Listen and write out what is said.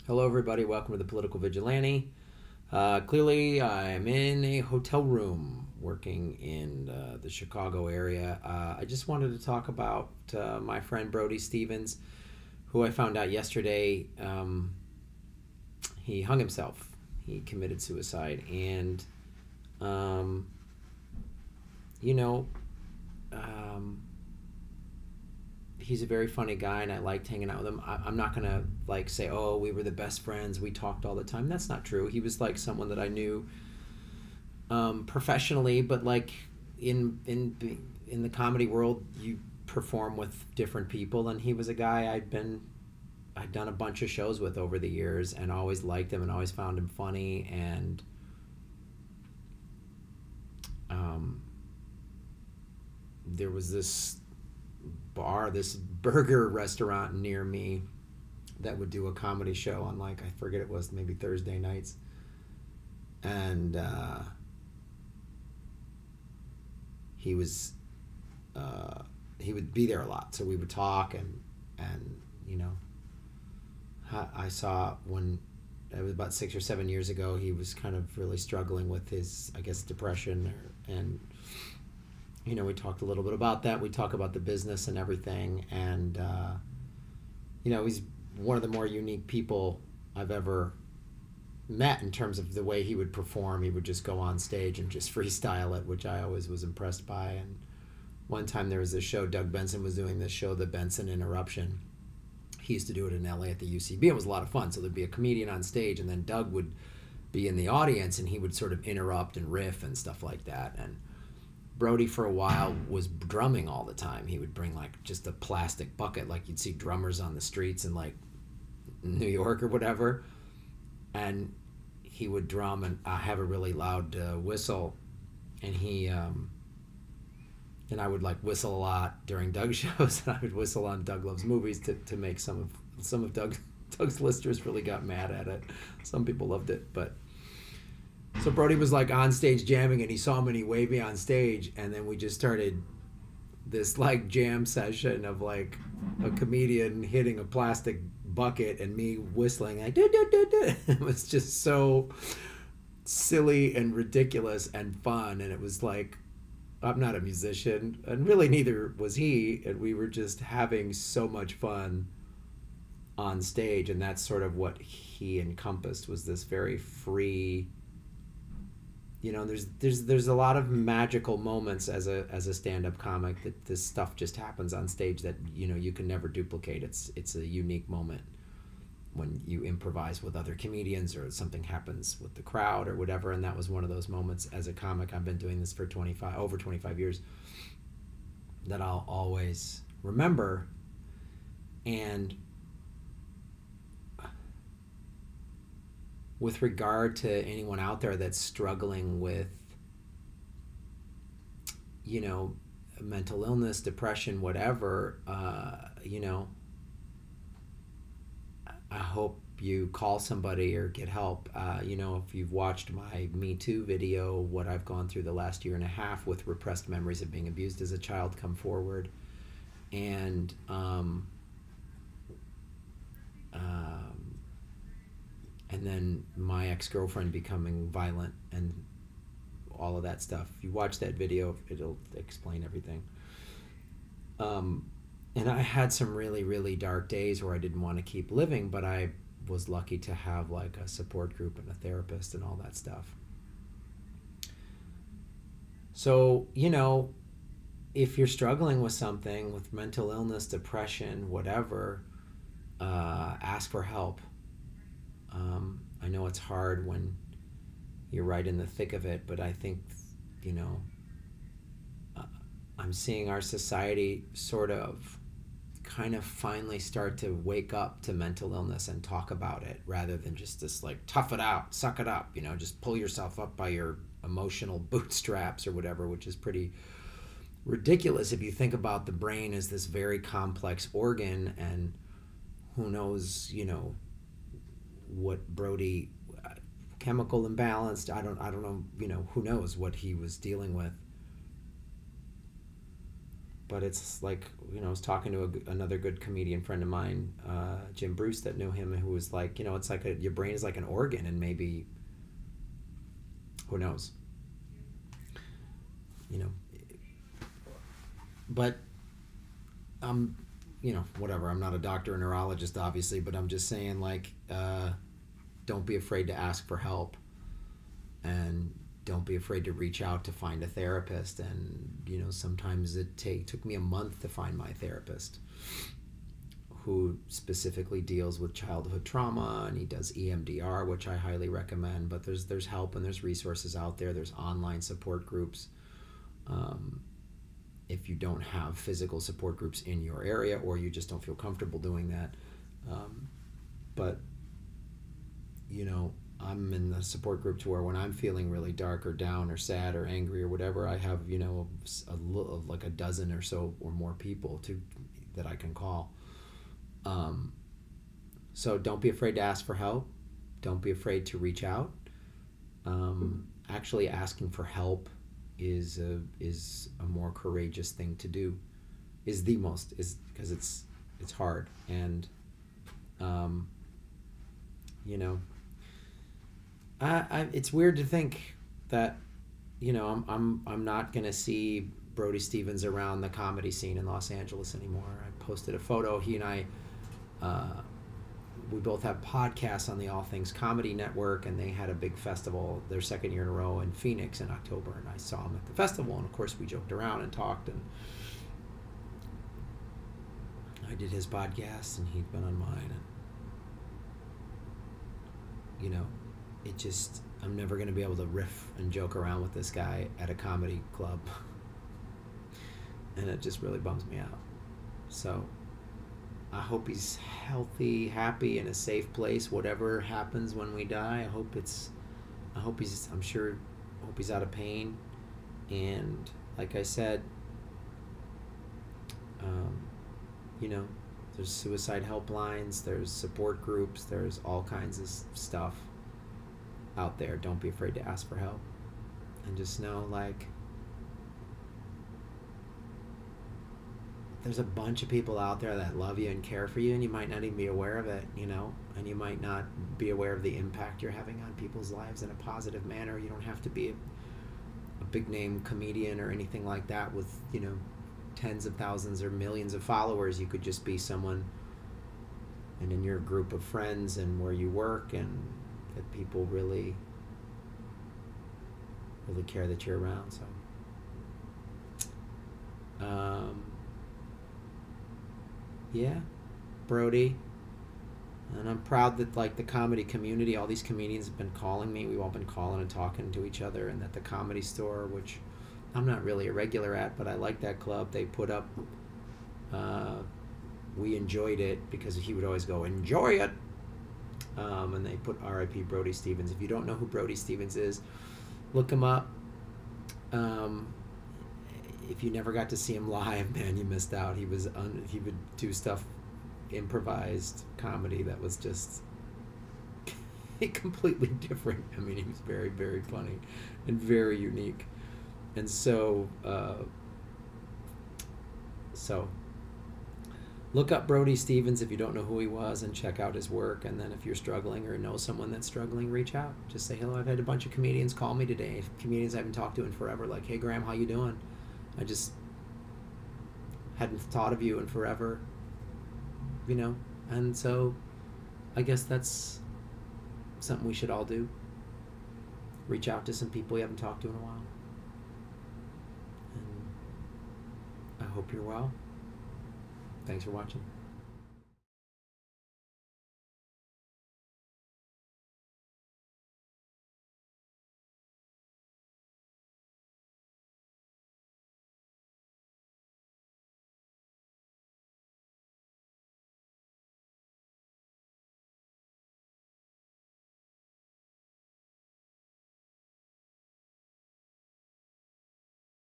Hello, everybody. Welcome to the Political Vigilante. Clearly, I'm in a hotel room working in the Chicago area. I just wanted to talk about my friend Brody Stevens, who I found out yesterday he hung himself. He committed suicide. And, um, you know, um, he's a very funny guy, and I liked hanging out with him. I'm not gonna like say, oh, we were the best friends, we talked all the time. That's not true. He was like someone that I knew professionally, but like in the comedy world, you perform with different people, and he was a guy I'd done a bunch of shows with over the years, and always liked him, and always found him funny. And um, there was this burger restaurant near me that would do a comedy show on, like, I forget, it was maybe Thursday nights. And he was he would be there a lot, so we would talk. And you know, I saw when it was about 6 or 7 years ago, he was kind of really struggling with his, I guess, depression. And we talked a little bit about that. We talk about the business and everything. And he's one of the more unique people I've ever met in terms of the way he would perform. He would just go on stage and just freestyle it, which I always was impressed by. And one time there was this show, Doug Benson was doing this show, the Benson Interruption. He used to do it in LA at the UCB. It was a lot of fun. So there'd be a comedian on stage, and then Doug would be in the audience, and he would sort of interrupt and riff and stuff like that. And Brody, for a while, was drumming all the time. He would bring like just a plastic bucket, like you'd see drummers on the streets in like New York or whatever, and he would drum and have a really loud whistle. And and I would like whistle a lot during Doug's shows, and I would whistle on Doug Loves Movies to make some of Doug's listeners really got mad at it. Some people loved it, but. So Brody was like on stage jamming, and he saw me and he waved me on stage, and then we just started this like jam session of like a comedian hitting a plastic bucket and me whistling like do do do do. It was just so silly and ridiculous and fun, and it was like, I'm not a musician, and really neither was he, and we were just having so much fun on stage. And that's sort of what he encompassed, was this very free. There's a lot of magical moments as a stand-up comic, that this stuff just happens on stage that you can never duplicate. It's a unique moment when you improvise with other comedians, or something happens with the crowd or whatever. And that was one of those moments as a comic. I've been doing this for over 25 years, that I'll always remember. And with regard to anyone out there that's struggling with, mental illness, depression, whatever, I hope you call somebody or get help. If you've watched my Me Too video, what I've gone through the last year and a half with repressed memories of being abused as a child come forward. And and then my ex-girlfriend becoming violent and all of that stuff. If you watch that video, it'll explain everything. And I had some really, really dark days where I didn't want to keep living, but I was lucky to have like a support group and a therapist and all that stuff. So, if you're struggling with something, with mental illness, depression, whatever, ask for help. I know it's hard when you're right in the thick of it, but I think, I'm seeing our society sort of kind of finally start to wake up to mental illness and talk about it, rather than just this like tough it out, suck it up, just pull yourself up by your emotional bootstraps or whatever, which is pretty ridiculous if you think about the brain as this very complex organ. And who knows, what Brody, chemical imbalanced, I don't know, who knows what he was dealing with. but it's like, you know, I was talking to another good comedian friend of mine, Jim Bruce, that knew him, who was like, you know, it's like your brain is like an organ, and maybe, who knows, you know, but you know, whatever. I'm not a doctor or neurologist, obviously, but I'm just saying, like, don't be afraid to ask for help, and don't be afraid to reach out to find a therapist. And, you know, sometimes it took me a month to find my therapist, who specifically deals with childhood trauma, and he does EMDR, which I highly recommend. But there's help and there's resources out there. There's online support groups. If you don't have physical support groups in your area, or you just don't feel comfortable doing that. But, you know, I'm in the support group to where when I'm feeling really dark or down or sad or angry or whatever, I have, you know, like a dozen or so or more people that I can call. So don't be afraid to ask for help. Don't be afraid to reach out. Actually asking for help is a more courageous thing to do. Is because it's hard. And you know, it's weird to think that, you know, I'm not gonna see Brody Stevens around the comedy scene in Los Angeles anymore. I posted a photo. He and I, we both have podcasts on the All Things Comedy Network, and they had a big festival, their second year in a row, in Phoenix in October, and I saw him at the festival, and of course we joked around and talked, and I did his podcast and he'd been on mine, and, you know, it just, I'm never going to be able to riff and joke around with this guy at a comedy club. And it just really bums me out. So I hope he's healthy, happy, in a safe place, whatever happens when we die. I hope he's out of pain. And like I said, you know, there's suicide helplines, there's support groups, there's all kinds of stuff out there. Don't be afraid to ask for help. And just know, like, there's a bunch of people out there that love you and care for you, and you might not even be aware of it, you know, and you might not be aware of the impact you're having on people's lives in a positive manner. You don't have to be a big name comedian or anything like that with, you know, tens of thousands or millions of followers. You could just be someone, and in your group of friends and where you work, and that people really care that you're around. So yeah, Brody. And I'm proud that, like, the comedy community, all these comedians have been calling me. We've all been calling and talking to each other, and that the Comedy Store, which I'm not really a regular at, but I like that club, they put up, we enjoyed it, because he would always go, enjoy it. And they put R.I.P. Brody Stevens. If you don't know who Brody Stevens is, look him up. If you never got to see him live, man, you missed out. He would do stuff, improvised comedy that was just completely different. I mean, he was very, very funny and very unique. And so look up Brody Stevens if you don't know who he was, and check out his work. And then if you're struggling or know someone that's struggling, reach out. Just say, hello, I've had a bunch of comedians call me today. Comedians I haven't talked to in forever, like, hey, Graham, how you doing? I just hadn't thought of you in forever, you know? And so I guess that's something we should all do. Reach out to some people you haven't talked to in a while. And I hope you're well. Thanks for watching.